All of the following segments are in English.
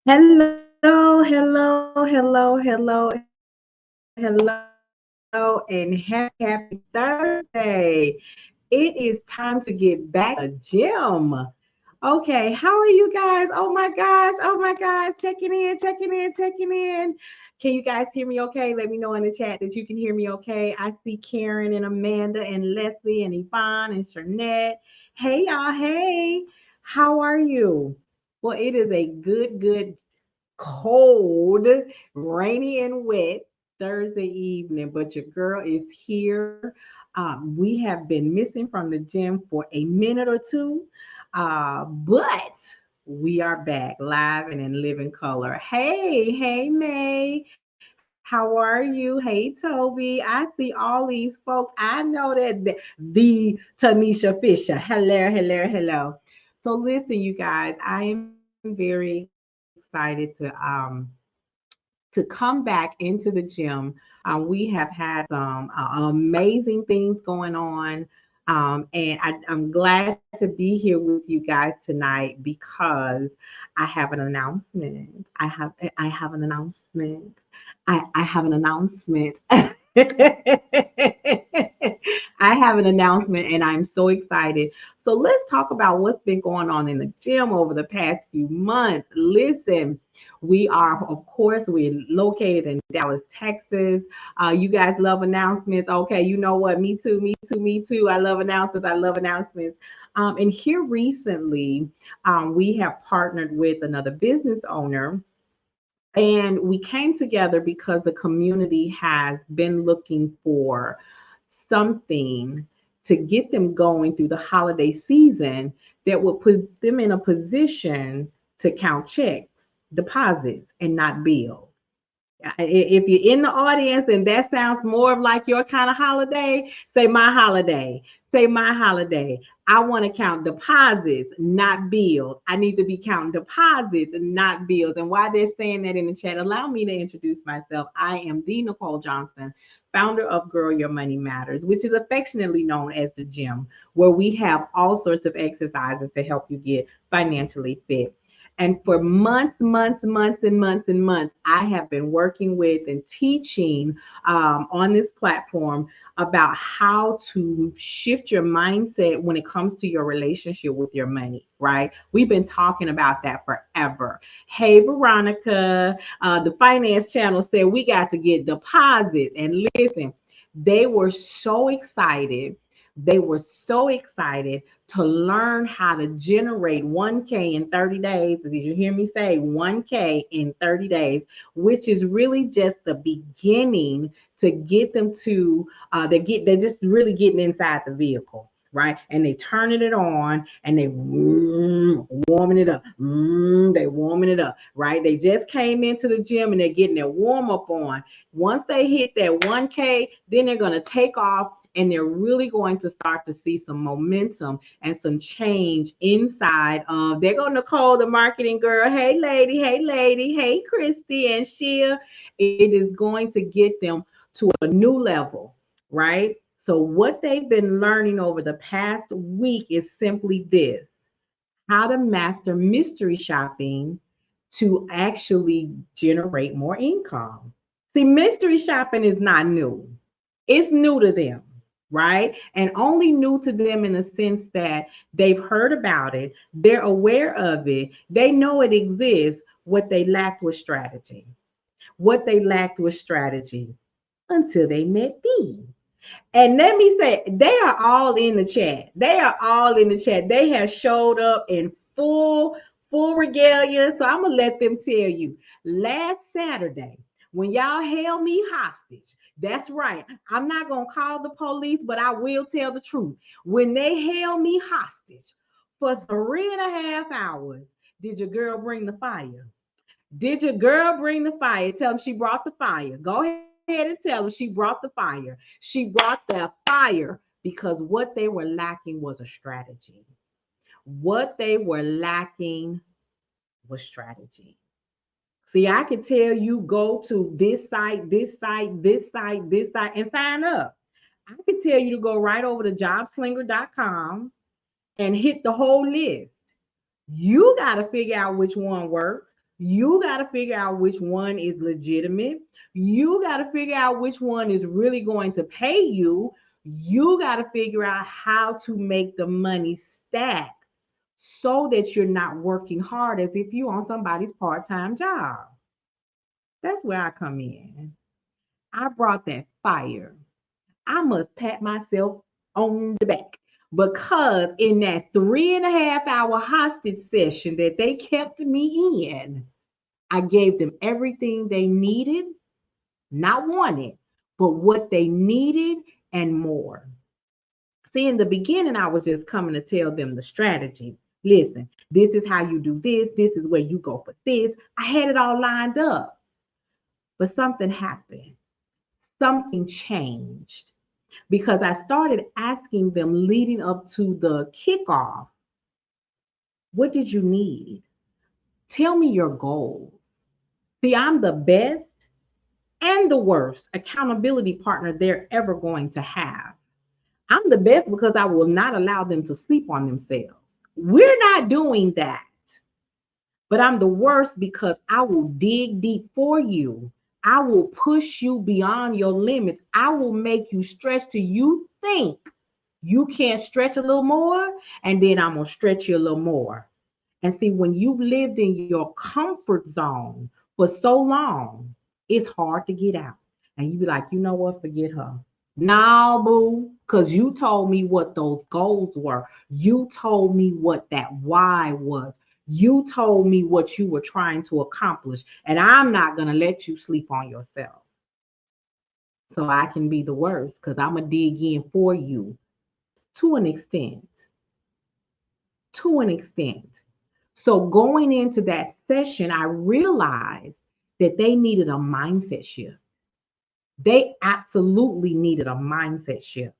Hello, hello, hello, hello, hello, and happy Thursday. It is time to get back to the gym. Okay, how are you guys? Oh my gosh, checking in, checking in, checking in. Can you guys hear me okay? Let me know in the chat that you can hear me okay. I see Karen and Amanda and Leslie and Yvonne and Shernette. Hey, y'all, hey, how are you? Well, it is a good cold, rainy, and wet Thursday evening, but your girl is here. We have been missing from the gym for a minute or two, but we are back live and in living color. Hey, May. How are you? Hey, Toby. I see all these folks. I know that the Tanisha Fisher. Hello, hello, hello. So listen, you guys, I am very excited to come back into the gym. We have had some amazing things going on. And I'm glad to be here with you guys tonight because I have an announcement. I have an announcement. I have an announcement. I have an announcement and I'm so excited. So let's talk about what's been going on in the gym over the past few months. Listen, we are, of course, we're located in Dallas, Texas. You guys love announcements. Okay, you know what? Me too, me too, me too. I love announcements. I love announcements. And here recently, we have partnered with another business owner, and we came together because the community has been looking for something to get them going through the holiday season that would put them in a position to count checks, deposits, and not bills. If you're in the audience and that sounds more of like your kind of holiday, say my holiday. Say my holiday. I want to count deposits, not bills. I need to be counting deposits and not bills. And while they're saying that in the chat, allow me to introduce myself. I am the Nicole Johnson, founder of Girl Your Money Matters, which is affectionately known as the gym, where we have all sorts of exercises to help you get financially fit. And for months, I have been working with and teaching on this platform about how to shift your mindset when it comes to your relationship with your money, right? We've been talking about that forever. Hey, Veronica, the finance channel said we got to get deposits. And listen, they were so excited. They were so excited to learn how to generate 1K in 30 days. Did you hear me say 1K in 30 days, which is really just the beginning to get them to they're just really getting inside the vehicle, right? And they turning it on and they warming it up. They warming it up, right? They just came into the gym and they're getting their warm up on. Once they hit that 1K, then they're going to take off and they're really going to start to see some momentum and some change inside of. There go Nicole, the marketing girl. Hey, lady. Hey, lady. Hey, Christy and Shia. It is going to get them to a new level, right? So, what they've been learning over the past week is simply this: how to master mystery shopping to actually generate more income. See, mystery shopping is not new, it's new to them, right? And only new to them in the sense that they've heard about it, they're aware of it, they know it exists. What they lacked was strategy. What they lacked was strategy until they met me. And let me say, they are all in the chat. They are all in the chat. They have showed up in full regalia. So I'm gonna let them tell you. Last Saturday, when y'all held me hostage, that's right. I'm not gonna call the police, but I will tell the truth. When they held me hostage for 3.5 hours, did your girl bring the fire? Did your girl bring the fire? Tell them she brought the fire. Go ahead and tell them she brought the fire. She brought the fire because what they were lacking was a strategy. What they were lacking was strategy. See, I could tell you go to this site, this site, this site, this site, and sign up. I could tell you to go right over to jobslinger.com and hit the whole list. You got to figure out which one works. You got to figure out which one is legitimate. You got to figure out which one is really going to pay you. You got to figure out how to make the money stack so that you're not working hard as if you're on somebody's part-time job. That's where I come in. I brought that fire. I must pat myself on the back because in that 3.5 hour hostage session that they kept me in, I gave them everything they needed, not wanted, but what they needed and more. See, in the beginning, I was just coming to tell them the strategy. Listen, this is how you do this. This is where you go for this. I had it all lined up, but something happened. Something changed because I started asking them leading up to the kickoff, what did you need? Tell me your goals. See, I'm the best and the worst accountability partner they're ever going to have. I'm the best because I will not allow them to sleep on themselves. We're not doing that. But I'm the worst because I will dig deep for you. I will push you beyond your limits. I will make you stretch till you think you can't stretch a little more, and then I'm going to stretch you a little more. And see, when you've lived in your comfort zone for so long, it's hard to get out. And you be like, you know what? Forget her. Nah, boo, because you told me what those goals were. You told me what that why was. You told me what you were trying to accomplish. And I'm not going to let you sleep on yourself. So I can be the worst because I'm going to dig in for you to an extent. To an extent. So going into that session, I realized that they needed a mindset shift. They absolutely needed a mindset shift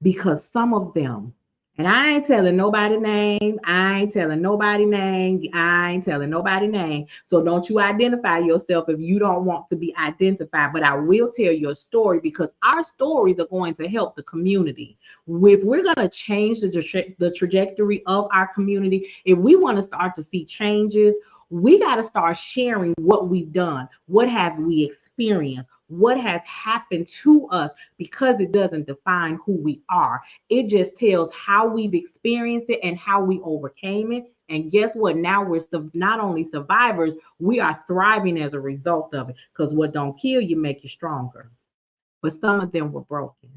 because some of them, and I ain't telling nobody name, I ain't telling nobody name, I ain't telling nobody name. So don't you identify yourself if you don't want to be identified, but I will tell your story because our stories are going to help the community. If we're going to change the trajectory of our community, if we want to start to see changes, we got to start sharing what we've done. What have we experienced? What has happened to us, because it doesn't define who we are. It just tells how we've experienced it and how we overcame it. And guess what? Now we're not only survivors, we are thriving as a result of it, because what don't kill you make you stronger. But some of them were broken.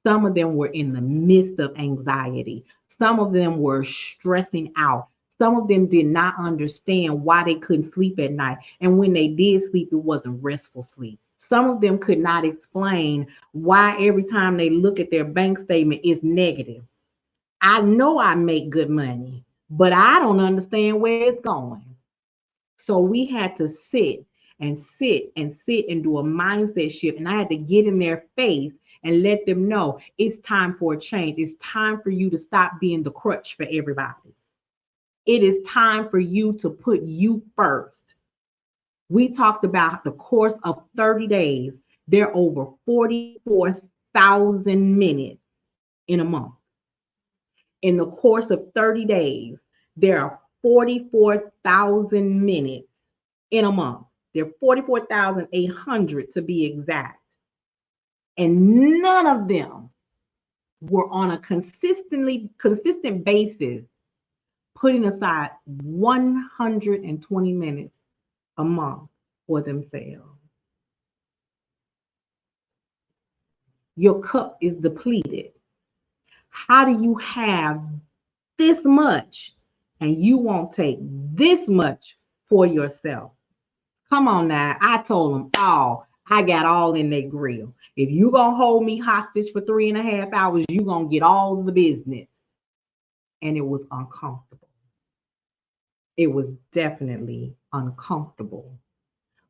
Some of them were in the midst of anxiety. Some of them were stressing out. Some of them did not understand why they couldn't sleep at night. And when they did sleep, it wasn't restful sleep. Some of them could not explain why every time they look at their bank statement, it's negative. I know I make good money, but I don't understand where it's going. So we had to sit and sit and sit and do a mindset shift. And I had to get in their face and let them know it's time for a change. It's time for you to stop being the crutch for everybody. It is time for you to put you first. We talked about the course of 30 days. There are over 44,000 minutes in a month. In the course of 30 days, there are 44,000 minutes in a month. There are 44,800 to be exact. And none of them were on a consistent basis putting aside 120 minutes a month for themselves. Your cup is depleted. How do you have this much and you won't take this much for yourself? Come on now. I told them all. I got all in their grill. If you gonna hold me hostage for 3.5 hours, you gonna get all the business. And it was uncomfortable. It was definitely uncomfortable.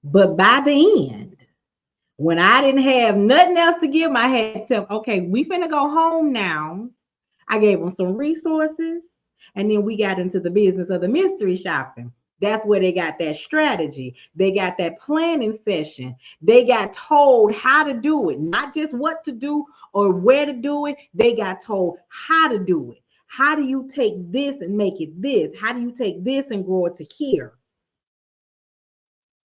But by the end, when I didn't have nothing else to give them, I had to tell them, okay, we finna go home now. I gave them some resources, and then we got into the business of the mystery shopping. That's where they got that strategy. They got that planning session. They got told how to do it, not just what to do or where to do it. They got told how to do it. How do you take this and make it this? How do you take this and grow it to here?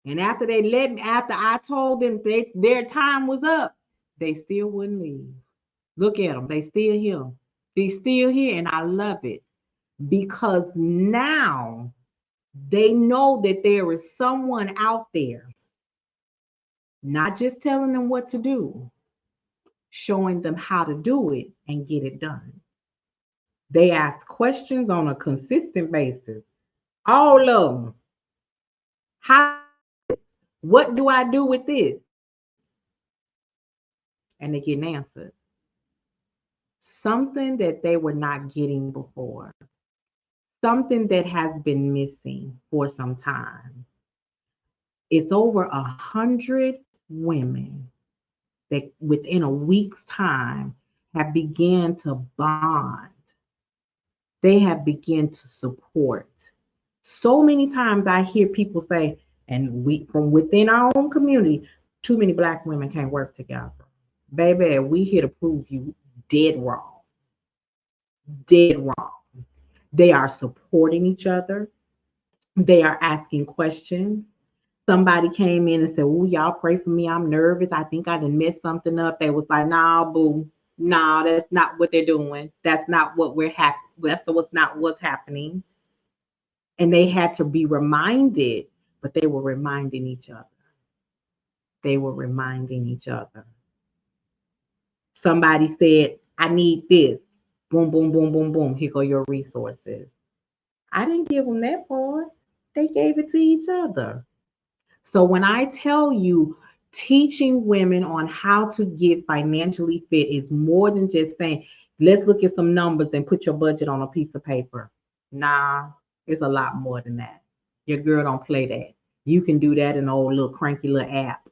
And after they let me, after I told them their time was up, they still wouldn't leave. Look at them. They still here. They still here. And I love it because now they know that there is someone out there, not just telling them what to do, showing them how to do it and get it done. They ask questions on a consistent basis. All of them. How, what do I do with this? And they get answers. Something that they were not getting before. Something that has been missing for some time. It's over 100 women that within a week's time have began to bond. They have begun to support. So many times I hear people say, and we from within our own community, too many Black women can't work together. Baby, we here to prove you dead wrong. Dead wrong. They are supporting each other. They are asking questions. Somebody came in and said, "Oh, y'all pray for me. I'm nervous. I think I done messed something up." They was like, "Nah, boo. Nah, that's not what they're doing. That's not what we're happy. That's what's not what's happening." And they had to be reminded, but they were reminding each other. They were reminding each other. Somebody said, "I need this." Boom, boom, boom, boom, boom. Here go your resources. I didn't give them that part. They gave it to each other. So when I tell you teaching women on how to get financially fit is more than just saying, let's look at some numbers and put your budget on a piece of paper. Nah, it's a lot more than that. Your girl don't play that. You can do that in an old little cranky little app.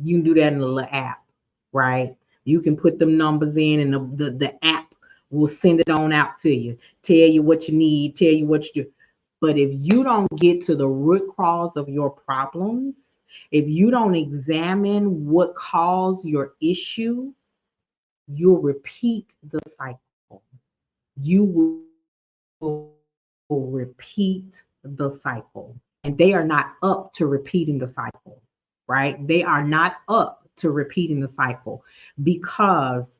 You can do that in a little app, right? You can put them numbers in and the app will send it on out to you, tell you what you need, tell you what you do. But if you don't get to the root cause of your problems, if you don't examine what caused your issue, you'll repeat the cycle. You will repeat the cycle. And they are not up to repeating the cycle, right? They are not up to repeating the cycle because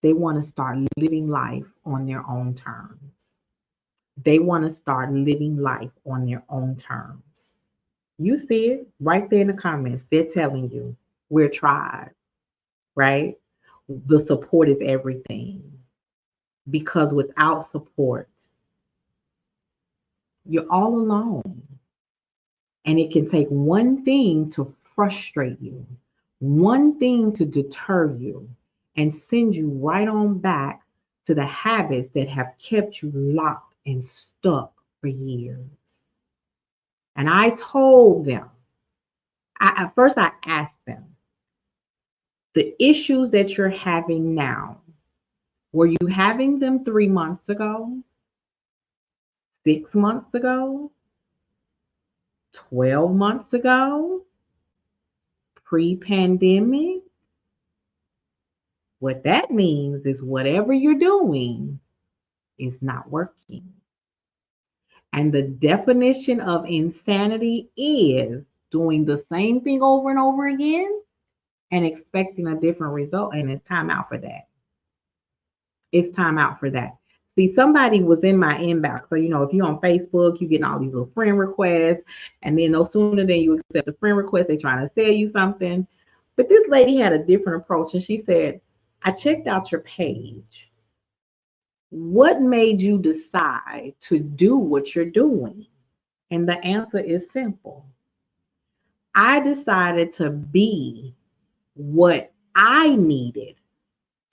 they want to start living life on their own terms. They want to start living life on their own terms. You see it right there in the comments. They're telling you we're tried, right? The support is everything because without support, you're all alone. And it can take one thing to frustrate you, one thing to deter you, and send you right on back to the habits that have kept you locked and stuck for years. And I told them, at first I asked them, the issues that you're having now, were you having them 3 months ago, 6 months ago, 12 months ago, pre-pandemic? What that means is whatever you're doing is not working. And the definition of insanity is doing the same thing over and over again and expecting a different result. And it's time out for that. It's time out for that. See, somebody was in my inbox. So, if you're on Facebook, you're getting all these little friend requests. And then no sooner than you accept the friend request, they're trying to sell you something. But this lady had a different approach. And she said, "I checked out your page. What made you decide to do what you're doing?" And the answer is simple. I decided to be what I needed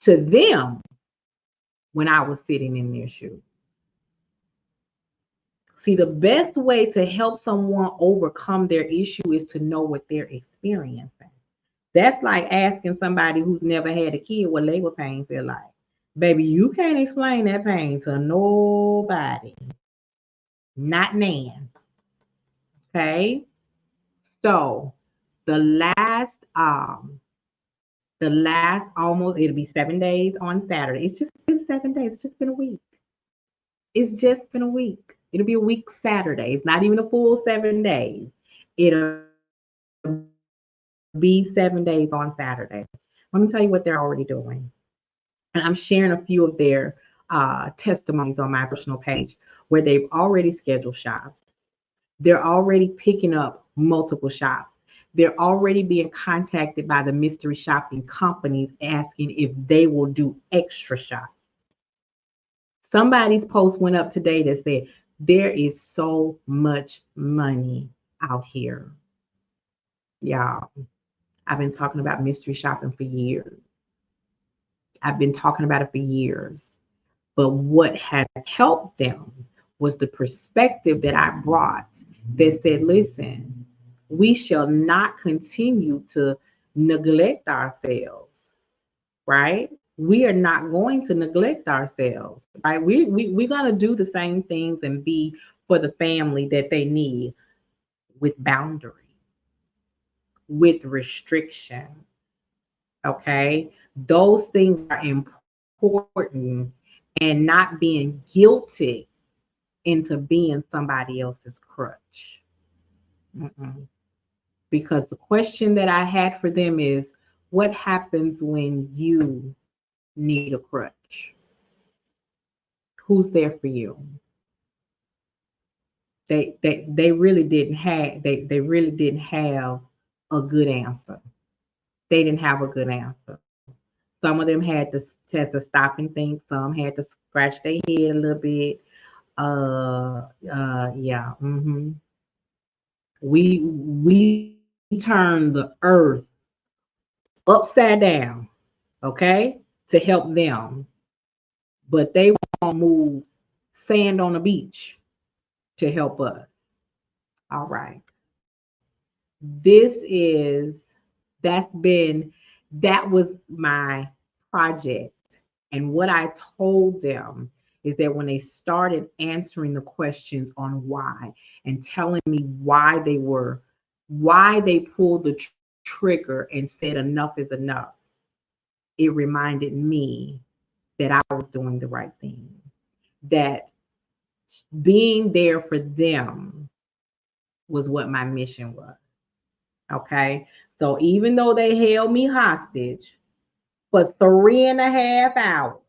to them when I was sitting in their shoes. See, the best way to help someone overcome their issue is to know what they're experiencing. That's like asking somebody who's never had a kid what labor pain feel like. Baby, you can't explain that pain to nobody. Not Nan. Okay? So the last almost, it'll be 7 days on Saturday. It's just been 7 days. It's just been a week. It's just been a week. It'll be a week Saturday. It's not even a full 7 days. It'll be 7 days on Saturday. Let me tell you what they're already doing. And I'm sharing a few of their testimonies on my personal page where they've already scheduled shops. They're already picking up multiple shops. They're already being contacted by the mystery shopping companies asking if they will do extra shops. Somebody's post went up today that said, there is so much money out here. Y'all, I've been talking about mystery shopping for years. I've been talking about it for years. But what has helped them was the perspective that I brought that said, listen, we shall not continue to neglect ourselves, right? We are not going to neglect ourselves, right? We're going to do the same things and be for the family that they need with boundaries, with restriction, okay? Those things are important, and not being guilty into being somebody else's crutch. Mm-mm. Because the question that I had for them is, what happens when you need a crutch? Who's there for you? They really didn't have they really didn't have a good answer. They didn't have a good answer. Some of them had to stop and think. Some had to scratch their head a little bit. Yeah. We turned the earth upside down, okay, to help them, but they won't move sand on the beach to help us. All right. This is that's been that was my project. And what I told them is that when they started answering the questions on why and telling me why they pulled the trigger and said enough is enough, it reminded me that I was doing the right thing, that being there for them was what my mission was. Okay. So even though they held me hostage for 3.5 hours,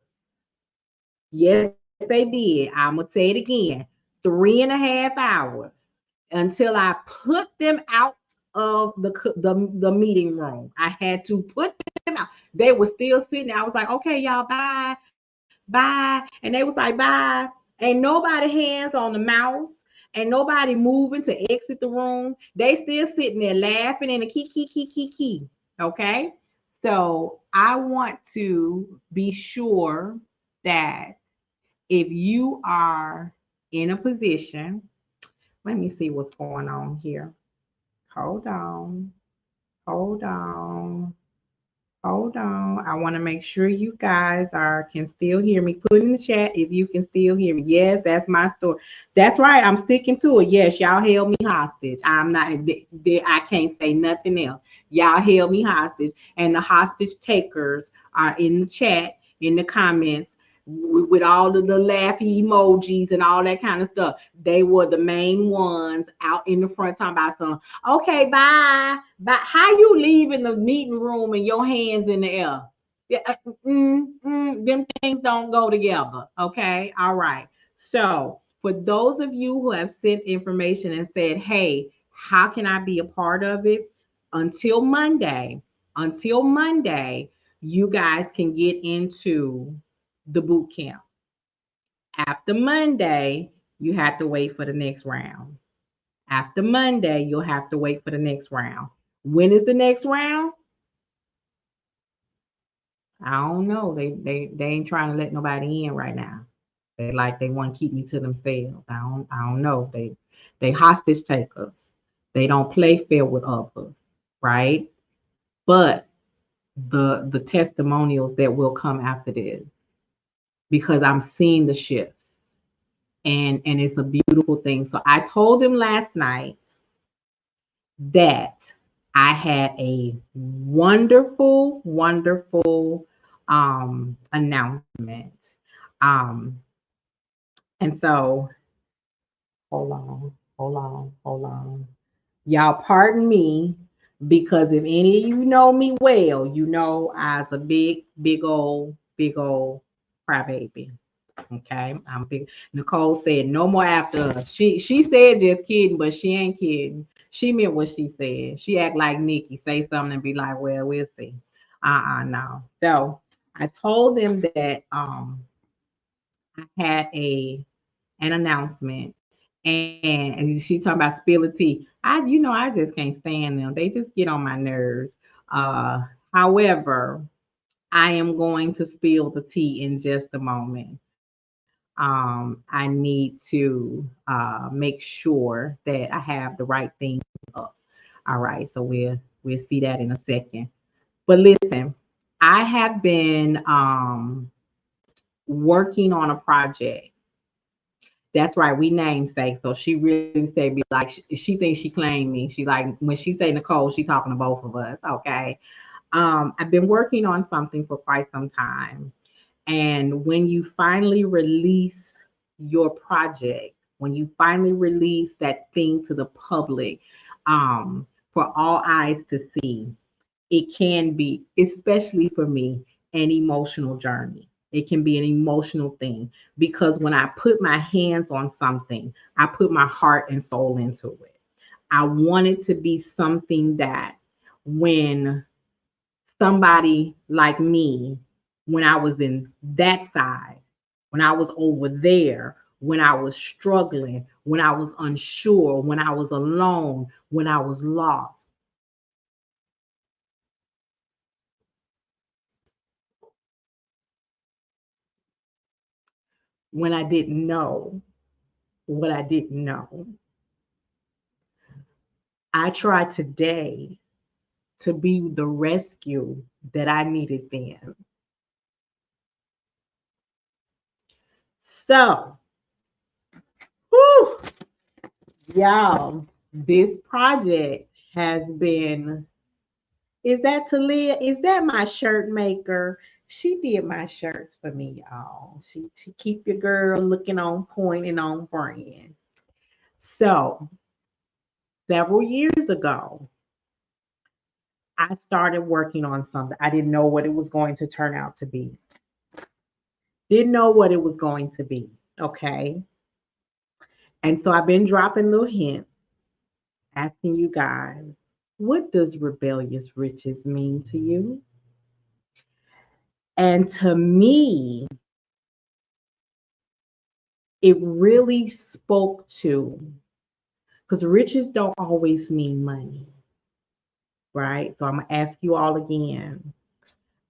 yes, they did. I'm going to say it again, 3.5 hours until I put them out of the meeting room. I had to put them out. They were still sitting there. I was like, okay, y'all, bye, bye. And they was like, bye. Ain't nobody hands on the mouse. Ain't nobody moving to exit the room. They still sitting there laughing and a key. Okay. So I want to be sure that if you are in a position, let me see what's going on here. Hold on. Hold on. Hold on. I want to make sure you guys can still hear me. Put in the chat if you can still hear me. Yes, that's my story. That's right. I'm sticking to it. Yes, y'all held me hostage. I'm not. I can't say nothing else. Y'all held me hostage, and the hostage takers are in the chat, in the comments, with all of the laughy emojis and all that kind of stuff. They were the main ones out in the front talking about something. Okay, bye. But how you leaving the meeting room and your hands in the air? Yeah, them things don't go together. Okay, all right. So for those of you who have sent information and said, "Hey, how can I be a part of it?" Until Monday, you guys can get into the boot camp. After Monday, you have to wait for the next round. After Monday, you'll have to wait for the next round. When is the next round? I don't know. They ain't trying to let nobody in right now. They want to keep me to themselves. I don't know. They hostage takers. They don't play fair with others, right? But the testimonials that will come after this, because I'm seeing the shifts, and it's a beautiful thing. So I told them last night that I had a wonderful announcement. Um, and so hold on. Y'all pardon me, because if any of you know me well, you know I was a big old crybaby. Okay, I'm big. Nicole said no more after us. She said just kidding, but she ain't kidding. She meant what she said. She act like Nikki, say something and be like, "Well, we'll see." No. So I told them that I had an announcement, and she talking about spill the tea. I just can't stand them. They just get on my nerves. Uh, However, I am going to spill the tea in just a moment. I need to make sure that I have the right thing up. All right, so we'll see that in a second. But listen, I have been working on a project. That's right, we namesake. So she really say be like she thinks she claimed me. She like when she say Nicole, she talking to both of us. Okay. I've been working on something for quite some time. And when you finally release your project, when you finally release that thing to the public, for all eyes to see, it can be, especially for me, an emotional journey. It can be an emotional thing because when I put my hands on something, I put my heart and soul into it. I want it to be something that when somebody like me, when I was in that side, when I was over there, when I was struggling, when I was unsure, when I was alone, when I was lost, when I didn't know what I didn't know, I try today to be the rescue that I needed then. So, whew, y'all, this project has been. Is that Talia? Is that my shirt maker? She did my shirts for me, y'all. She keep your girl looking on point and on brand. So several years ago, I started working on something. I didn't know what it was going to turn out to be. Didn't know what it was going to be. Okay. And so I've been dropping little hints, asking you guys, what does rebellious riches mean to you? And to me, it really spoke to, because riches don't always mean money, right? So I'm gonna ask you all again.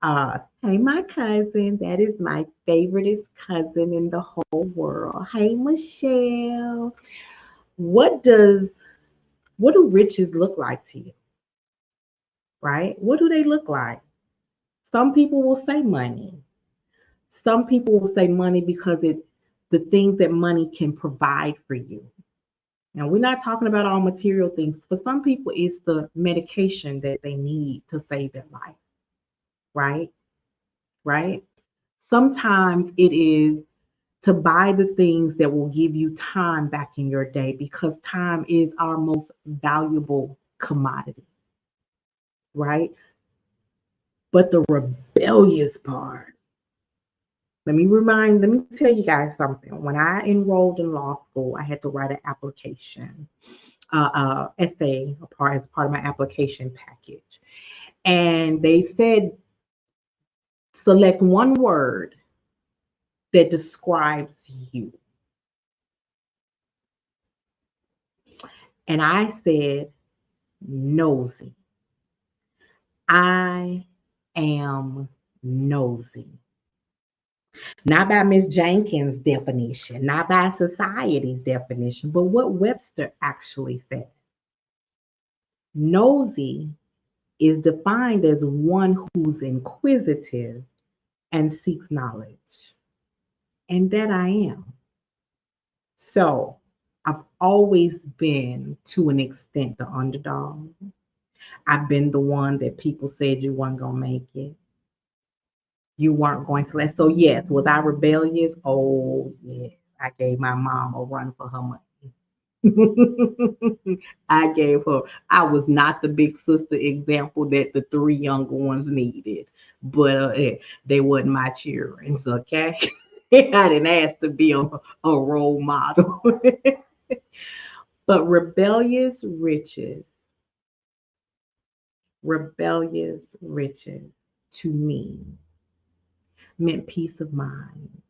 Hey, my cousin, that is my favoriteest cousin in the whole world. Hey, Michelle. What does what do riches look like to you? Right? What do they look like? Some people will say money. Some people will say money because it the things that money can provide for you. Now, we're not talking about all material things. For some people, it's the medication that they need to save their life, right? Right? Sometimes it is to buy the things that will give you time back in your day because time is our most valuable commodity, right? But the rebellious part, let me tell you guys something. When I enrolled in law school, I had to write an application, essay as part of my application package. And they said, select one word that describes you. And I said, nosy. I am nosy. Not by Miss Jenkins' definition, not by society's definition, but what Webster actually said. Nosy is defined as one who's inquisitive and seeks knowledge. And that I am. So I've always been, to an extent, the underdog. I've been the one that people said you weren't going to make it. You weren't going to let. So, yes, was I rebellious? Oh, yes. I gave my mom a run for her money. I gave her, I was not the big sister example that the three younger ones needed, but they wasn't my children, so okay. I didn't ask to be a role model. But rebellious riches to me meant peace of mind,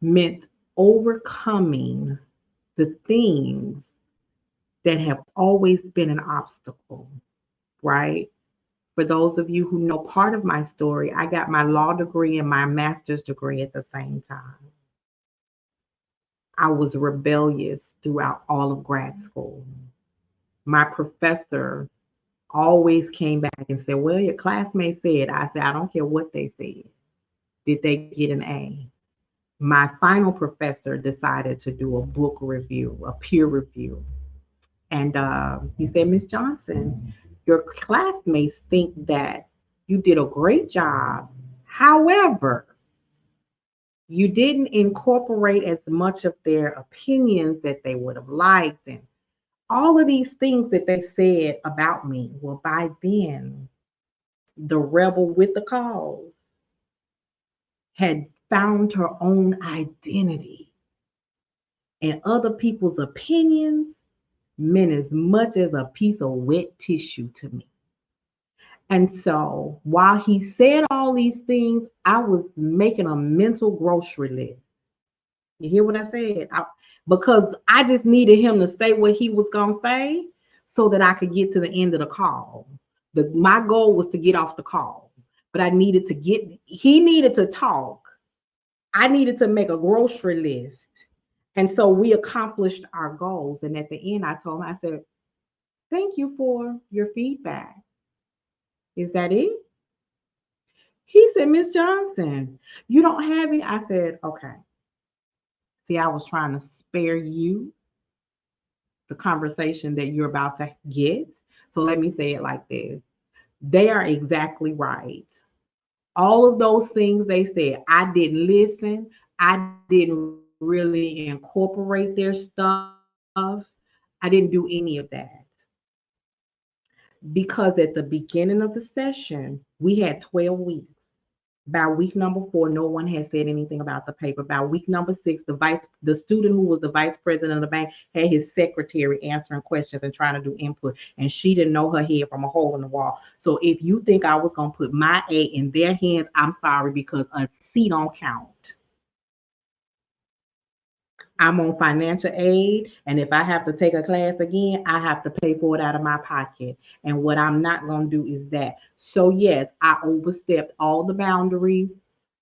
meant overcoming the things that have always been an obstacle, right? For those of you who know part of my story, I got my law degree and my master's degree at the same time. I was rebellious throughout all of grad school. My professor always came back and said, well, your classmate said. I said, I don't care what they said. Did they get an A? My final professor decided to do a book review, a peer review. And he said, Miss Johnson, your classmates think that you did a great job. However, you didn't incorporate as much of their opinions that they would have liked. And all of these things that they said about me. Well, by then, the rebel with the cause had found her own identity, and other people's opinions meant as much as a piece of wet tissue to me. And so while he said all these things, I was making a mental grocery list. You hear what I said? Because I just needed him to say what he was going to say so that I could get to the end of the call. My goal was to get off the call, but he needed to talk. I needed to make a grocery list. And so we accomplished our goals. And at the end, I told him, I said, thank you for your feedback. Is that it? He said, Miss Johnson, you don't have any. I said, okay. See, I was trying to spare you the conversation that you're about to get. So let me say it like this. They are exactly right. All of those things they said, I didn't listen. I didn't really incorporate their stuff. I didn't do any of that. Because at the beginning of the session, we had 12 weeks. By week number 4, no one had said anything about the paper. By week number 6, the student who was the vice president of the bank had his secretary answering questions and trying to do input, and she didn't know her head from a hole in the wall. So if you think I was gonna put my A in their hands, I'm sorry, because a C don't count. I'm on financial aid, and if I have to take a class again, I have to pay for it out of my pocket. And what I'm not going to do is that. So, yes, I overstepped all the boundaries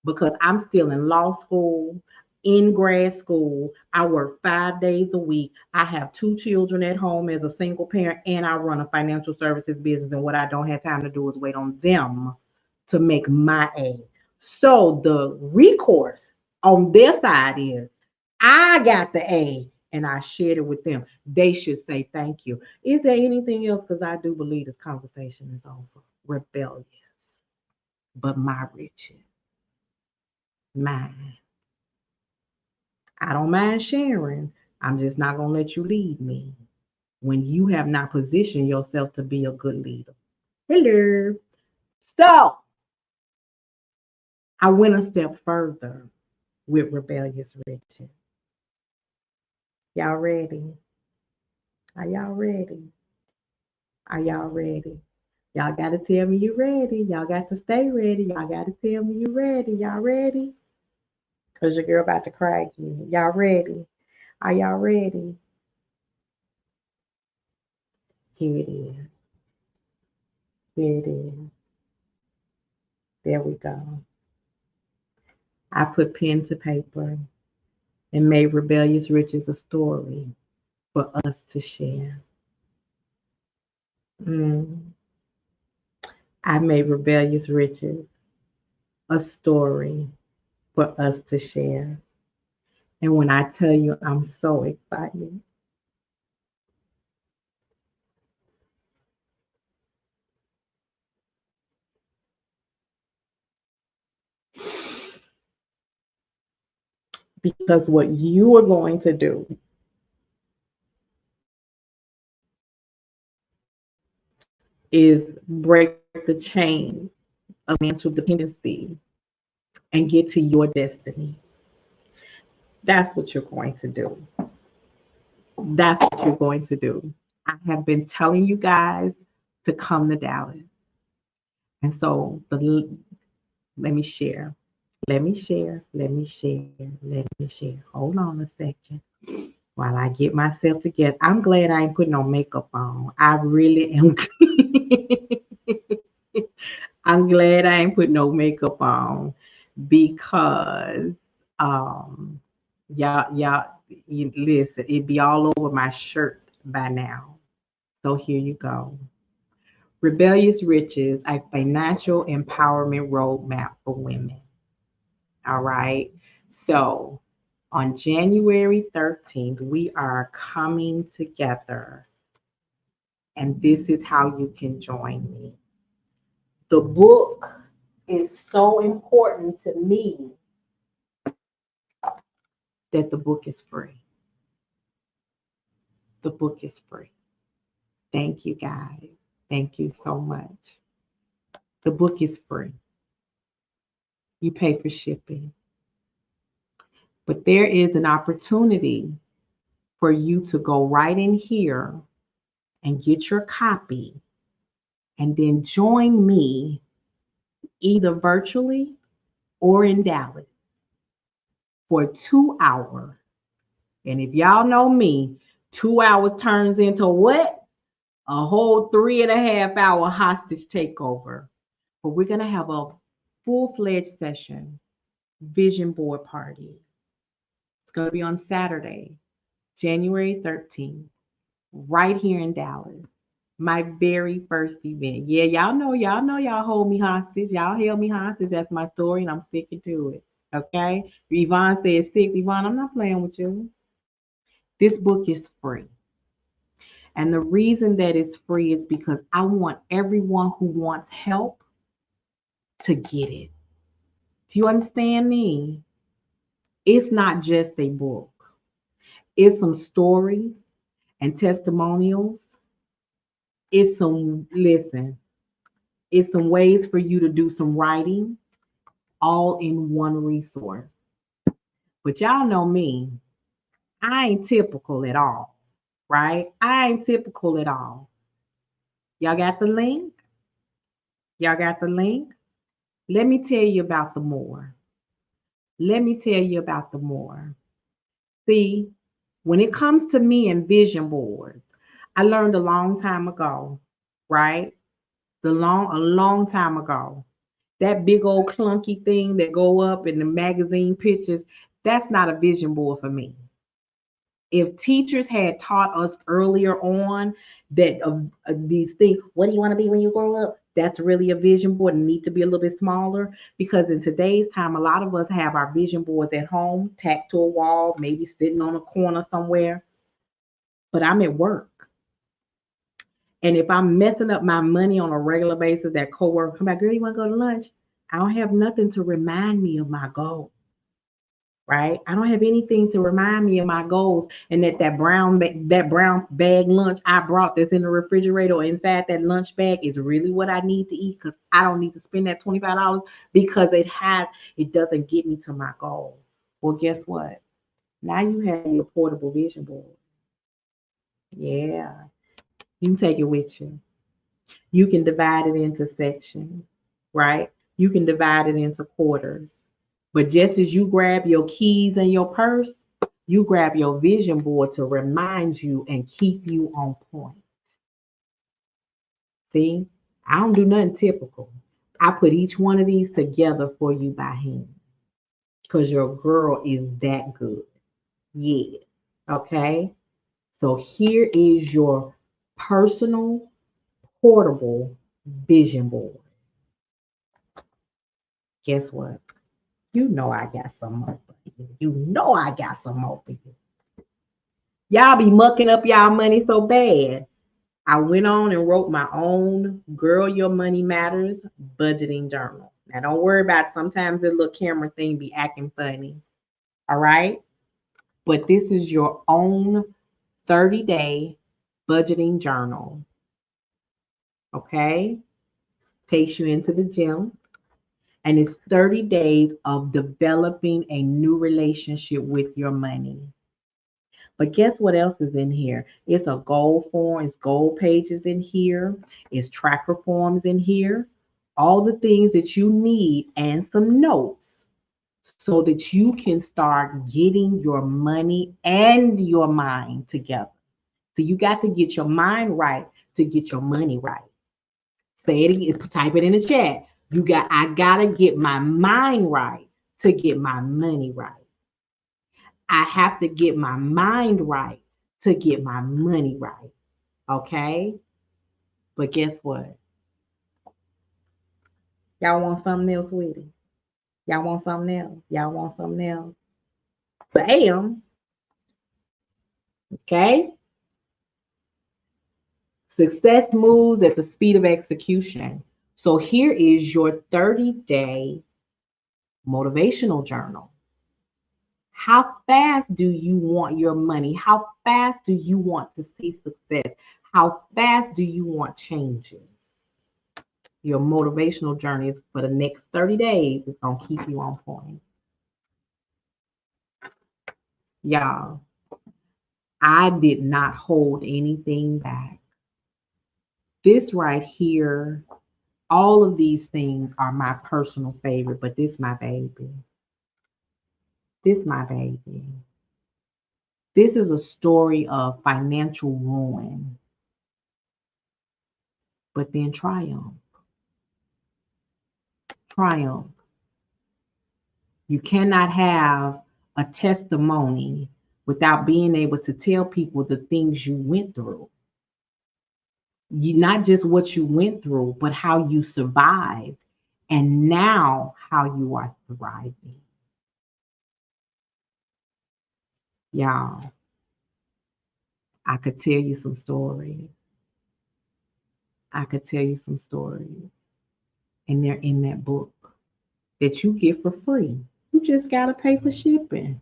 because I'm still in law school, in grad school. I work 5 days a week. I have 2 children at home as a single parent, and I run a financial services business. And what I don't have time to do is wait on them to make my A. So, the recourse on their side is I got the A and I shared it with them. They should say thank you. Is there anything else? Because I do believe this conversation is over. Rebellious, but my riches, mine. I don't mind sharing. I'm just not going to let you lead me when you have not positioned yourself to be a good leader. Hello. So I went a step further with rebellious riches. Y'all ready? Are y'all ready? Are y'all ready? Y'all got to tell me you ready. Y'all got to stay ready. Y'all got to tell me you ready. Y'all ready? Because your girl about to cry again. Y'all ready? Are y'all ready? Here it is. Here it is. There we go. I put pen to paper and made Rebellious Riches a story for us to share. I made Rebellious Riches a story for us to share. And when I tell you, I'm so excited. Because what you are going to do is break the chain of financial dependency and get to your destiny. That's what you're going to do. That's what you're going to do. I have been telling you guys to come to Dallas. And so let me share. Let me share. Let me share. Let me share. Hold on a second while I get myself together. I'm glad I ain't putting no makeup on. I really am. I'm glad I ain't put no makeup on because um y'all listen, it be all over my shirt by now. So here you go. Rebellious Riches, a financial empowerment roadmap for women. All right. So on January 13th, we are coming together, and this is how you can join me. The book is so important to me that the book is free. The book is free. Thank you, guys. Thank you so much. The book is free. You pay for shipping. But there is an opportunity for you to go right in here and get your copy and then join me either virtually or in Dallas for 2 hours. And if y'all know me, 2 hours turns into what? A whole 3.5 hour hostage takeover. But we're going to have a full-fledged session, vision board party. It's going to be on Saturday, January 13th, right here in Dallas. My very first event. Yeah, y'all hold me hostage. Y'all held me hostage. That's my story, and I'm sticking to it. Okay? Yvonne says 6. Yvonne, I'm not playing with you. This book is free. And the reason that it's free is because I want everyone who wants help to get it. Do you understand me? It's not just a book. It's some stories and testimonials. It's some, listen, it's some ways for you to do some writing all in one resource. But y'all know me, I ain't typical at all, right? I ain't typical at all. Y'all got the link? Y'all got the link? Let me tell you about the more. Let me tell you about the more. See, when it comes to me and vision boards, I learned a long time ago, right? A long time ago. That big old clunky thing that go up in the magazine pictures, that's not a vision board for me. If teachers had taught us earlier on that these things, what do you want to be when you grow up? That's really a vision board and need to be a little bit smaller, because in today's time, a lot of us have our vision boards at home, tacked to a wall, maybe sitting on a corner somewhere. But I'm at work. And if I'm messing up my money on a regular basis, that coworker come back, girl, you want to go to lunch? I don't have nothing to remind me of my goal. Right? I don't have anything to remind me of my goals, and that brown bag lunch I brought that's in the refrigerator or inside that lunch bag is really what I need to eat, because I don't need to spend that $25 because it doesn't get me to my goal. Well, guess what? Now you have your portable vision board. Yeah, you can take it with you. You can divide it into sections, right? You can divide it into quarters. But just as you grab your keys and your purse, you grab your vision board to remind you and keep you on point. See, I don't do nothing typical. I put each one of these together for you by hand because your girl is that good. Yeah. Okay. So here is your personal portable vision board. Guess what? You know I got some more for you. You know I got some more for you. Y'all be mucking up y'all money so bad. I went on and wrote my own Girl Your Money Matters budgeting journal. Now don't worry about it. Sometimes the little camera thing be acting funny. All right. But this is your own 30-day budgeting journal. Okay? Takes you into the gym. And it's 30 days of developing a new relationship with your money. But guess what else is in here? It's a goal form, it's goal pages in here, it's tracker forms in here, all the things that you need, and some notes so that you can start getting your money and your mind together. So you got to get your mind right to get your money right. Say it again, type it in the chat. I gotta get my mind right to get my money right. I have to get my mind right to get my money right. Okay? But guess what? Y'all want something else with it? Y'all want something else? Y'all want something else? Bam. Okay? Success moves at the speed of execution. So here is your 30-day motivational journal. How fast do you want your money? How fast do you want to see success? How fast do you want changes? Your motivational journey is for the next 30 days. It's going to keep you on point. Y'all, I did not hold anything back. This right here, all of these things are my personal favorite, but this my baby. This my baby. This is a story of financial ruin, but then triumph. Triumph. You cannot have a testimony without being able to tell people the things you went through. You not just what you went through, but how you survived, and now how you are thriving. Y'all, I could tell you some stories. I could tell you some stories, and they're in that book that you get for free. You just gotta pay for shipping.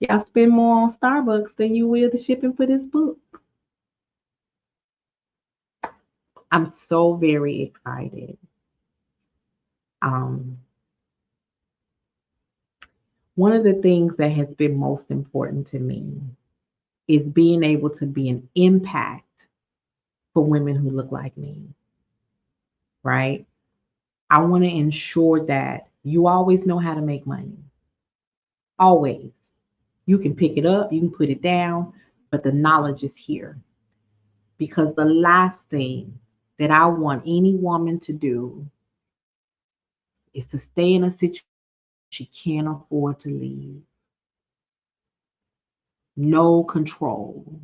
Y'all spend more on Starbucks than you will the shipping for this book. I'm so very excited. Um, One of the things that has been most important to me is being able to be an impact for women who look like me, right? I want to ensure that you always know how to make money. Always. You can pick it up, you can put it down, but the knowledge is here. Because the last thing that I want any woman to do is to stay in a situation she can't afford to leave. No control.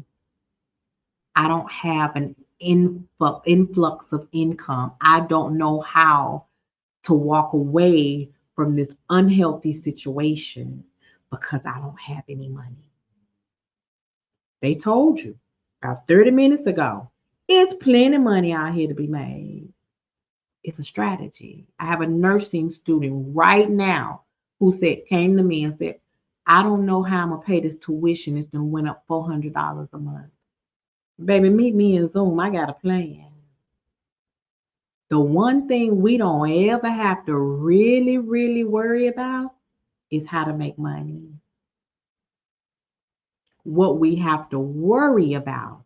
I don't have an influx of income. I don't know how to walk away from this unhealthy situation because I don't have any money. They told you about 30 minutes ago. It's plenty of money out here to be made. It's a strategy. I have a nursing student right now who came to me and said, I don't know how I'm gonna pay this tuition. It's done went up $400 a month. Baby, meet me in Zoom. I got a plan. The one thing we don't ever have to really, really worry about is how to make money. What we have to worry about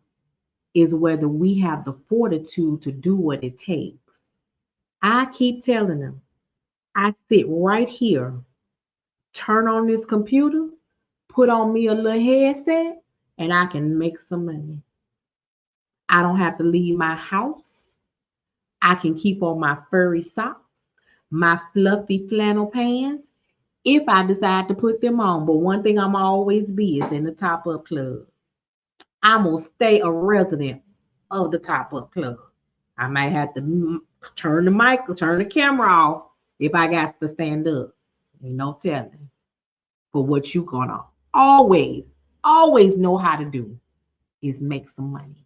is whether we have the fortitude to do what it takes. I keep telling them, I sit right here, turn on this computer, put on me a little headset, and I can make some money. I don't have to leave my house. I can keep on my furry socks, my fluffy flannel pants, if I decide to put them on. But one thing I'm always be is in the Top Up Club. I'm going to stay a resident of the Top Up Club. I might have to turn the camera off if I got to stand up. Ain't no telling. But what you gonna always know how to do is make some money.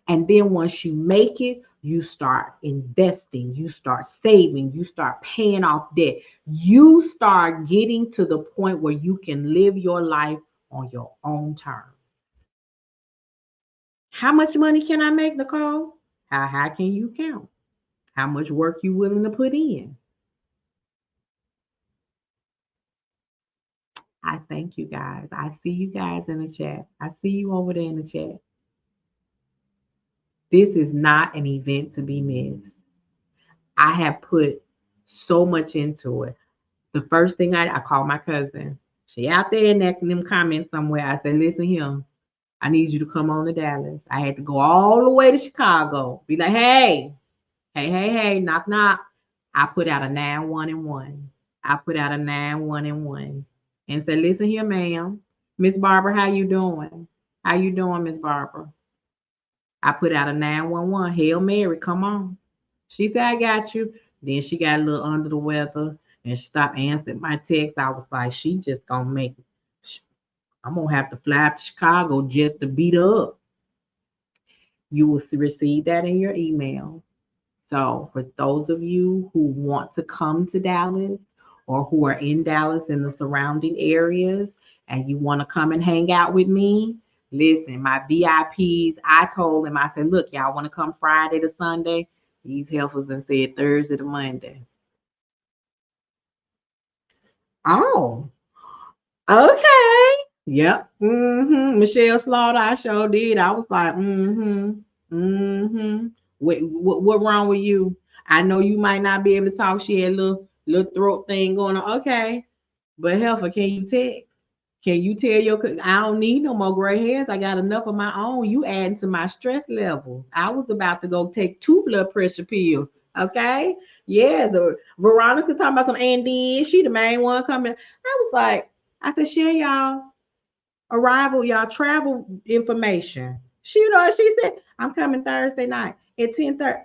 And then once you make it, you start investing, you start saving, you start paying off debt. You start getting to the point where you can live your life on your own terms. How much money can I make, Nicole? How high can you count? How much work you willing to put in? I thank you guys. I see you guys in the chat. I see you over there in the chat. This is not an event to be missed. I have put so much into it. The first thing I called my cousin. She out there in them comments somewhere. I said, listen here, I need you to come on to Dallas. I had to go all the way to Chicago. Be like, hey, knock, knock. I put out a 911. I put out a 911 and said, listen here, ma'am. Miss Barbara, how you doing? How you doing, Miss Barbara? I put out a 911. Hail Mary, come on. She said, I got you. Then she got a little under the weather and she stopped answering my text. I was like, she just gonna make I'm gonna have to fly to Chicago just to beat her up. You will receive that in your email. So for those of you who want to come to Dallas or who are in Dallas and the surrounding areas and you want to come and hang out with me, listen, my VIPs, I told them, I said, look, y'all want to come Friday to Sunday? These heifers and said Thursday to Monday. Oh, okay. Yep. Michelle Slaughter, I sure did. I was like, what wrong with you? I know you might not be able to talk. She had a little throat thing going on. Okay. But Heifer, can you text? Can you tell I don't need no more gray hairs. I got enough of my own. You adding to my stress levels. I was about to go take 2 blood pressure pills. Okay. Yes. Veronica talking about some Andy. She the main one coming. I was like, I said, share y'all arrival, y'all travel information. She said, I'm coming Thursday night at 10:30.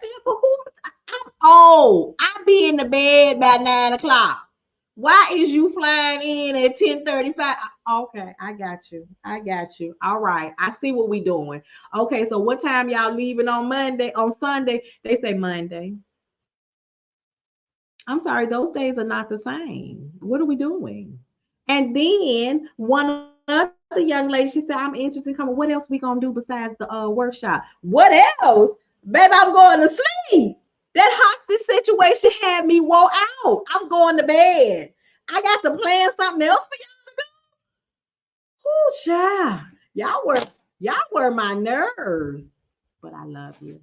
I be in the bed by 9 o'clock. Why is you flying in at 10:35? Okay, I got you. I got you. All right. I see what we doing. Okay, so what time y'all leaving on Monday? On Sunday? They say Monday. I'm sorry, those days are not the same. What are we doing? And then one other young lady, she said, I'm interested in coming. What else we gonna do besides the workshop? What else? Baby, I'm going to sleep. That hostage situation had me wore out. I'm going to bed. I got to plan something else for y'all to do. Oh, child. Y'all were my nerves. But I love you.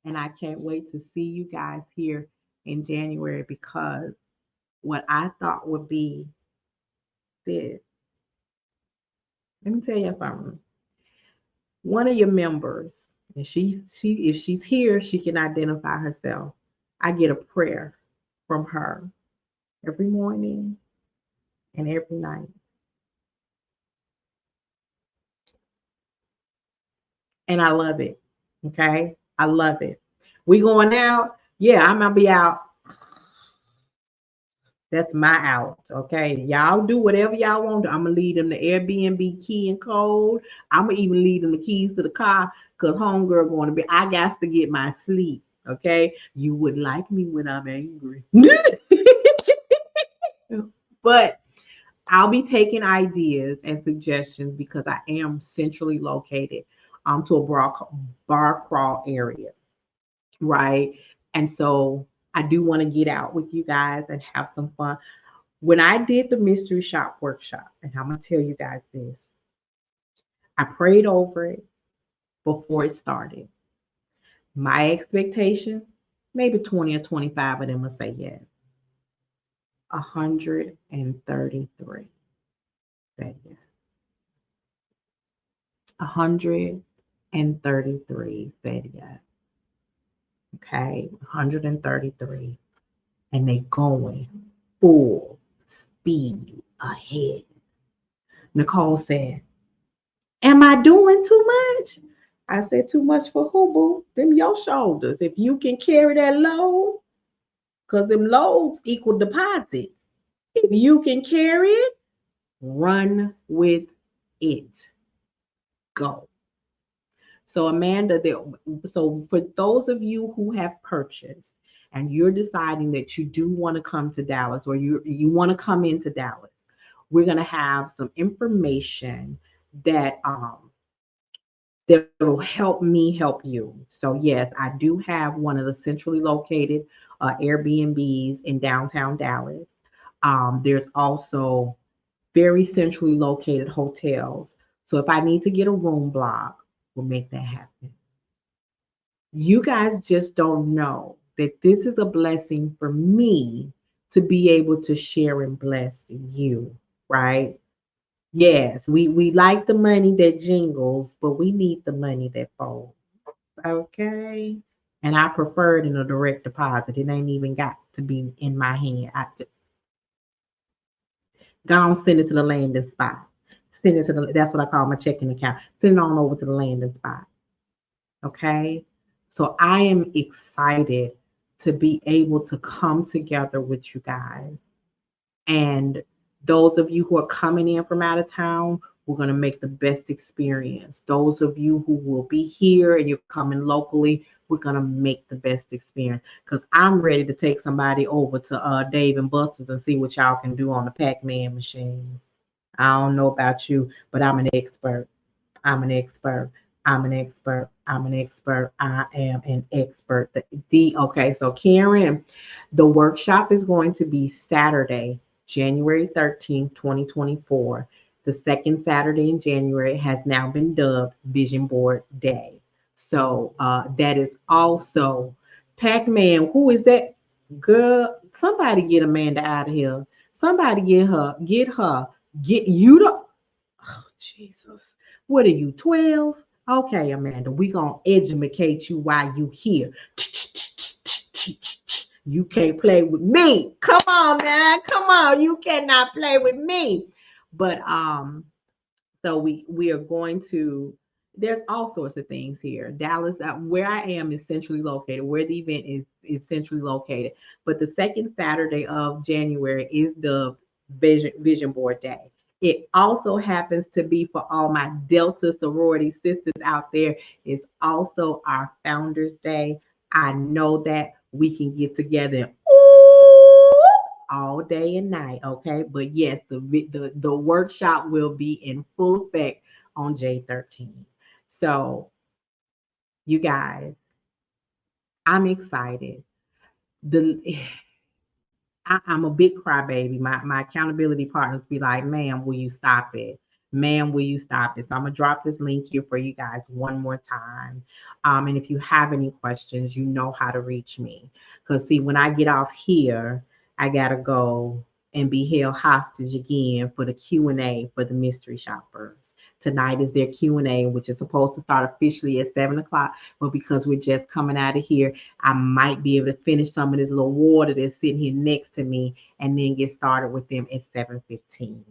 And I can't wait to see you guys here in January because what I thought would be this. Let me tell you something. One of your members, and if she's here, she can identify herself. I get a prayer from her every morning and every night. And I love it. Okay. I love it. We going out. Yeah, I'm gonna be out. That's my out. Okay. Y'all do whatever y'all want to. I'm gonna leave them the Airbnb key and code. I'm gonna even leave them the keys to the car because homegirl going to be. I got to get my sleep. Okay. You wouldn't like me when I'm angry. But I'll be taking ideas and suggestions because I am centrally located to a bar crawl area, right? And so I do want to get out with you guys and have some fun. When I did the mystery shop workshop, and I'm going to tell you guys this, I prayed over it before it started. My expectation, maybe 20 or 25 of them will say yes. 133 said yes. 133 said yes. Okay, 133. And they going full speed ahead. Nicole said, am I doing too much? I said, too much for who, boo? Them your shoulders. If you can carry that load, because them loads equal deposits. If you can carry it, run with it. Go. So Amanda, so for those of you who have purchased and you're deciding that you do want to come to Dallas or you want to come into Dallas, we're going to have some information that that will help me help you. So yes, I do have one of the centrally located Airbnbs in downtown Dallas. There's also very centrally located hotels. So if I need to get a room block, we'll make that happen. You guys just don't know that this is a blessing for me to be able to share and bless you, right? Yes, we like the money that jingles, but we need the money that folds. Okay. And I prefer it in a direct deposit. It ain't even got to be in my hand. Go on, send it to the landing spot. Send it to the, that's what I call my checking account. Send it on over to the landing spot. Okay. So I am excited to be able to come together with you guys. And those of you who are coming in from out of town, we're going to make the best experience. Those of you who will be here and you're coming locally, we're going to make the best experience. Because I'm ready to take somebody over to Dave and Buster's and see what y'all can do on the Pac-Man machine. I don't know about you, but I'm an expert. I'm an expert. I'm an expert. I'm an expert. I am an expert. Okay, so Karen, the workshop is going to be Saturday, January 13th, 2024. The second Saturday in January has now been dubbed Vision Board Day. So that is also Pac-Man. Who is that? Girl, somebody get Amanda out of here. Somebody get you the Jesus. What are you, 12? Okay, Amanda, we gonna educate you while you here. You can't play with me. Come on, man. Come on. You cannot play with me. But so we are going to. There's all sorts of things here. Dallas, where I am, is centrally located. Where the event is centrally located. But the second Saturday of January is the Vision Board Day. It also happens to be, for all my Delta sorority sisters out there, is also our Founders Day. I know that we can get together all day and night, okay? But yes, the workshop will be in full effect on J13. So, you guys, I'm excited. The I'm a big crybaby. My accountability partners be like, "Ma'am, will you stop it? Ma'am, will you stop it?" So I'm gonna drop this link here for you guys one more time. And if you have any questions, you know how to reach me. Cause see, when I get off here, I gotta go and be held hostage again for the Q&A for the mystery shoppers. Tonight is their Q&A, which is supposed to start officially at 7 o'clock, but because we're just coming out of here, I might be able to finish some of this little water that's sitting here next to me and then get started with them at 7:15.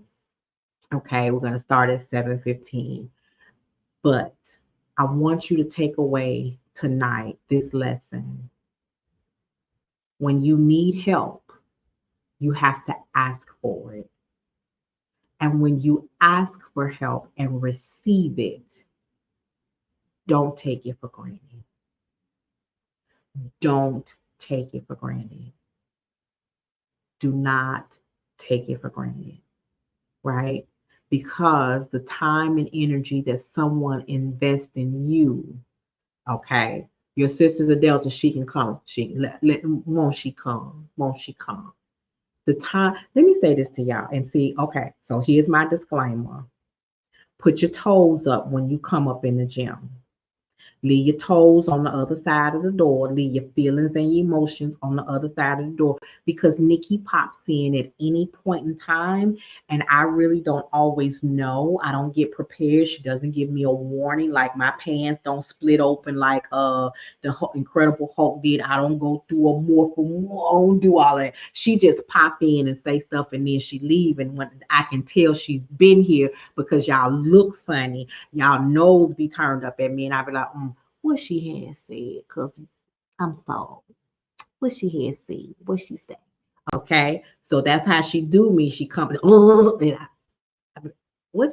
Okay, we're going to start at 7:15. But I want you to take away tonight this lesson. When you need help, you have to ask for it. And when you ask for help and receive it, don't take it for granted. Don't take it for granted. Do not take it for granted, right? Because the time and energy that someone invests in you, okay, your sister's a Delta, she can come. Won't she come? Won't she come? The time, let me say this to y'all and see, okay, so here's my disclaimer. Put your toes up when you come up in the gym. Leave your toes on the other side of the door. Leave your feelings and your emotions on the other side of the door, because Nikki pops in at any point in time, and I really don't always know. I don't get prepared. She doesn't give me a warning. Like, my pants don't split open like the Incredible Hulk did. I don't go through a morpho. I don't do all that. She just pop in and say stuff, and then she leave. And when I can tell she's been here, because y'all look funny, y'all nose be turned up at me, and I be like, what she has said, because I'm sorry. What she has said, what she said. Okay, so that's how she do me. She comes, what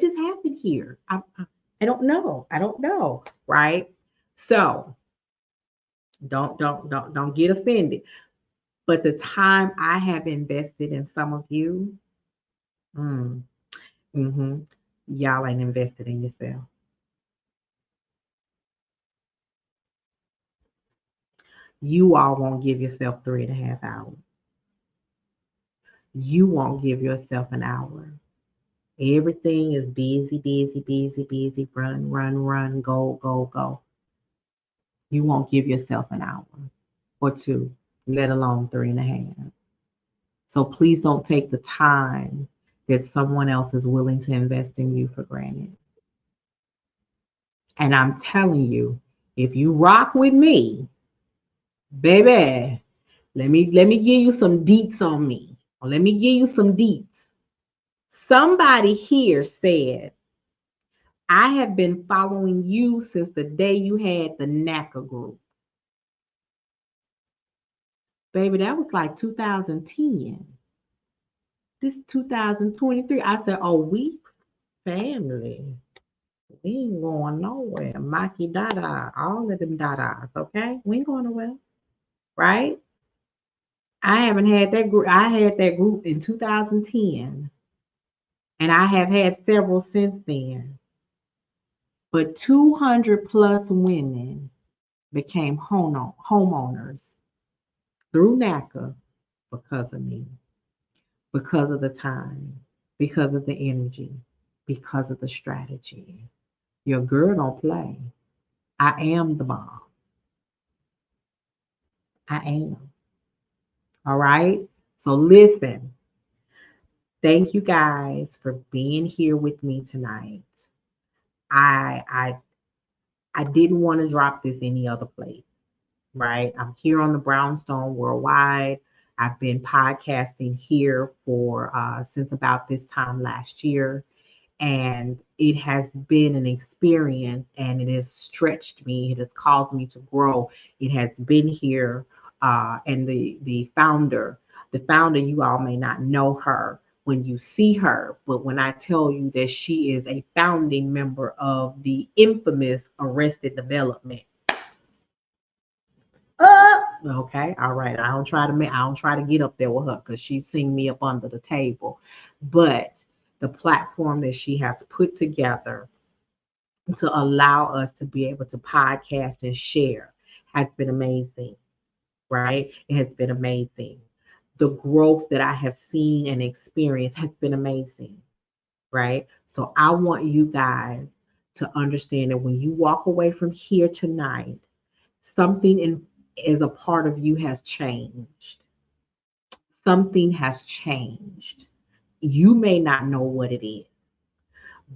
just happened here? I don't know. I don't know, right? So don't get offended. But the time I have invested in some of you, mm, y'all ain't invested in yourself. You all won't give yourself 3.5 hours. You won't give yourself an hour. Everything is busy, busy, busy, busy. Run, run, run, go, go, go. You won't give yourself an hour or two, let alone 3.5. So please don't take the time that someone else is willing to invest in you for granted. And I'm telling you, if you rock with me, baby, let me give you some deets on me. Or let me give you some deets. Somebody here said, I have been following you since the day you had the NACA group. Baby, that was like 2010. This 2023. I said, oh, we family. We ain't going nowhere. Maki Dada, all of them Dadas, okay? We ain't going nowhere, right? I haven't had that group. I had that group in 2010, and I have had several since then. But 200 plus women became homeowners through NACA because of me, because of the time, because of the energy, because of the strategy. Your girl don't play. I am the bomb. I am. All right. So listen, thank you guys for being here with me tonight. I didn't want to drop this any other place, right? I'm here on the Brownstone Worldwide. I've been podcasting here for since about this time last year. And it has been an experience, and it has stretched me. It has caused me to grow. It has been here. And the founder, you all may not know her when you see her, but when I tell you that she is a founding member of the infamous Arrested Development. Okay, all right. I don't try to get up there with her because she's seen me up under the table, but the platform that she has put together to allow us to be able to podcast and share has been amazing, right? It has been amazing. The growth that I have seen and experienced has been amazing, right? So I want you guys to understand that when you walk away from here tonight, something as a part of you has changed. Something has changed. You may not know what it is,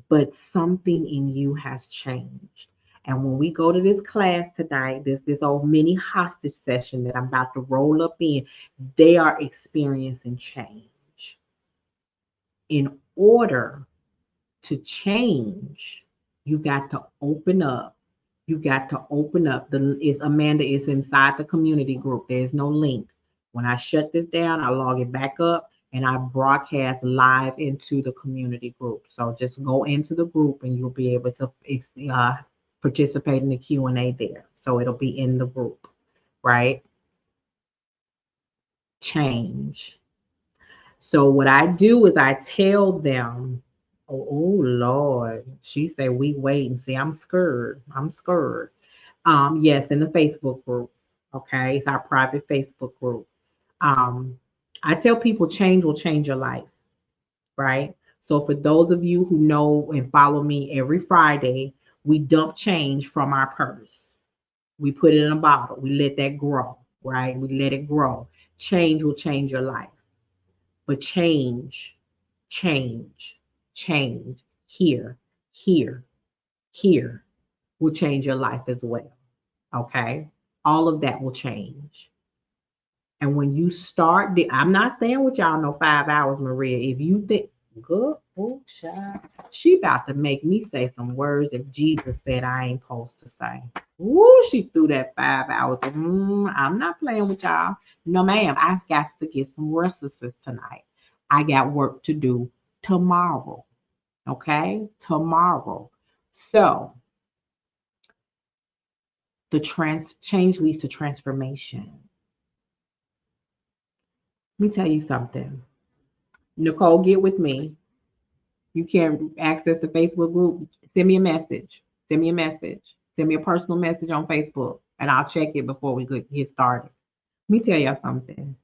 but something in you has changed. And when we go to this class tonight, this old mini hostage session that I'm about to roll up in, they are experiencing change. In order to change, you got to open up. You got to open up. Amanda is inside the community group. There's no link. When I shut this down, I log it back up and I broadcast live into the community group. So just go into the group and you'll be able to participate in the Q&A there. So it'll be in the group, right? Change. So what I do is I tell them, oh Lord, she said we wait and see. I'm scared. Yes, in the Facebook group. Okay, it's our private Facebook group. I tell people change will change your life, right? So for those of you who know and follow me every Friday, we dump change from our purse. We put it in a bottle. We let that grow, right? We let it grow. Change will change your life. But change here, here will change your life as well. Okay? All of that will change. And when you start, I'm not staying with y'all no 5 hours, Maria. If you think, good, oh, child, she about to make me say some words that Jesus said I ain't supposed to say. Ooh, she threw that 5 hours. I'm not playing with y'all. No, ma'am, I got to get some restlessness tonight. I got work to do tomorrow. Okay? Tomorrow. So the change leads to transformation. Let me tell you something. Nicole, get with me. You can't access the Facebook group. Send me a message. Send me a personal message on Facebook. And I'll check it before we get started. Let me tell y'all something.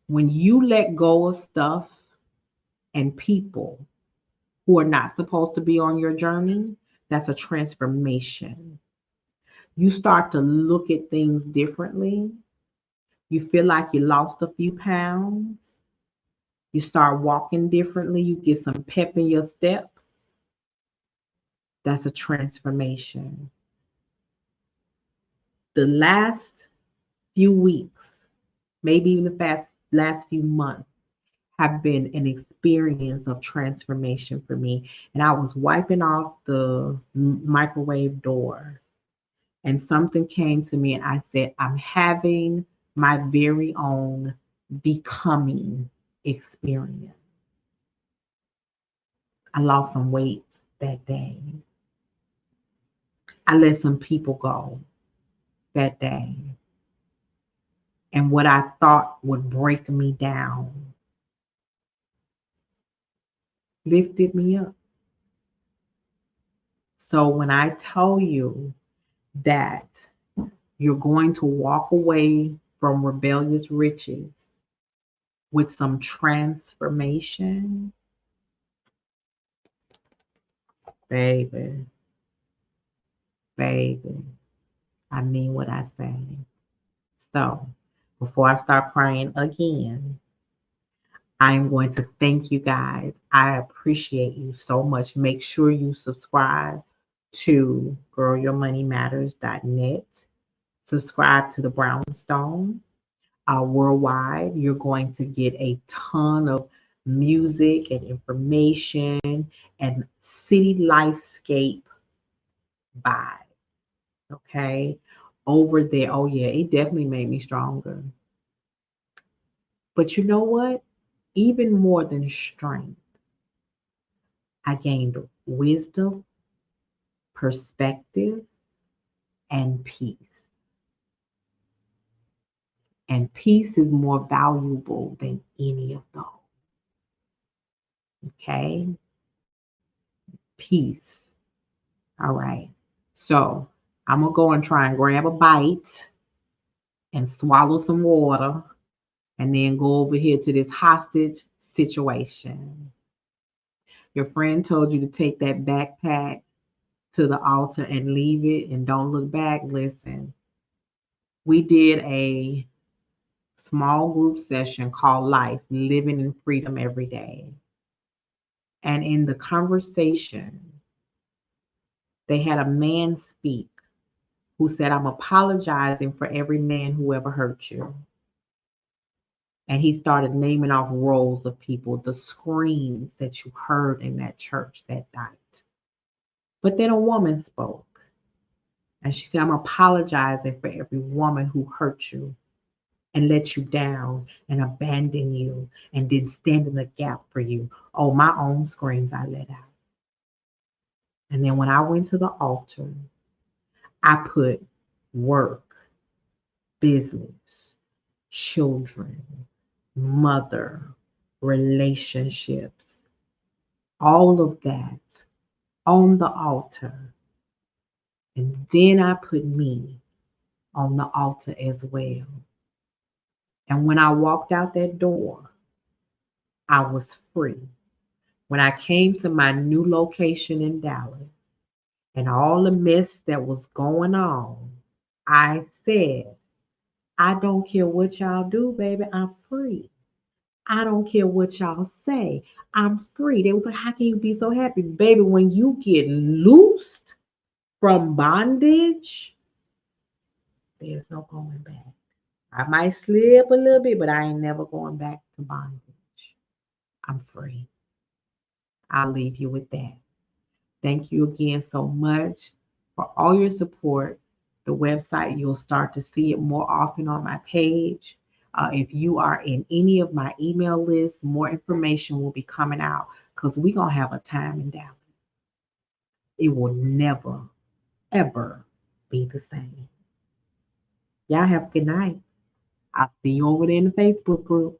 When you let go of stuff and people who are not supposed to be on your journey, that's a transformation. You start to look at things differently. You feel like you lost a few pounds. You start walking differently. You get some pep in your step. That's a transformation. The last few weeks, maybe even the last few months, have been an experience of transformation for me. And I was wiping off the microwave door, and something came to me, and I said, I'm having my very own becoming experience. I lost some weight that day. I let some people go that day. And what I thought would break me down lifted me up. So when I tell you that you're going to walk away from rebellious riches with some transformation, baby, baby, I mean what I say. So before I start praying again, I'm going to thank you guys. I appreciate you so much. Make sure you subscribe to girlyourmoneymatters.net. Subscribe to the Brownstone. Worldwide, you're going to get a ton of music and information and city lifescape vibe. Okay. Over there. Oh, yeah, it definitely made me stronger. But you know what? Even more than strength, I gained wisdom, perspective, and peace. And peace is more valuable than any of those. Okay? Peace. All right. So I'm going to go and try and grab a bite and swallow some water and then go over here to this hostage situation. Your friend told you to take that backpack to the altar and leave it and don't look back. Listen, we did a small group session called Life, Living in Freedom Every Day. And in the conversation, they had a man speak who said, I'm apologizing for every man who ever hurt you. And he started naming off rows of people, the screams that you heard in that church that night. But then a woman spoke. And she said, I'm apologizing for every woman who hurt you and let you down and abandon you and didn't stand in the gap for you. Oh, my own screams I let out. And then when I went to the altar, I put work, business, children, mother, relationships, all of that on the altar. And then I put me on the altar as well. And when I walked out that door, I was free. When I came to my new location in Dallas and all the mess that was going on, I said, I don't care what y'all do, baby, I'm free. I don't care what y'all say, I'm free. They was like, how can you be so happy? Baby, when you get loosed from bondage, there's no going back. I might slip a little bit, but I ain't never going back to bondage. I'm free. I'll leave you with that. Thank you again so much for all your support. The website, you'll start to see it more often on my page. If you are in any of my email lists, more information will be coming out because we're going to have a time in Dallas. It will never, ever be the same. Y'all have a good night. I'll see you over there in the Facebook group.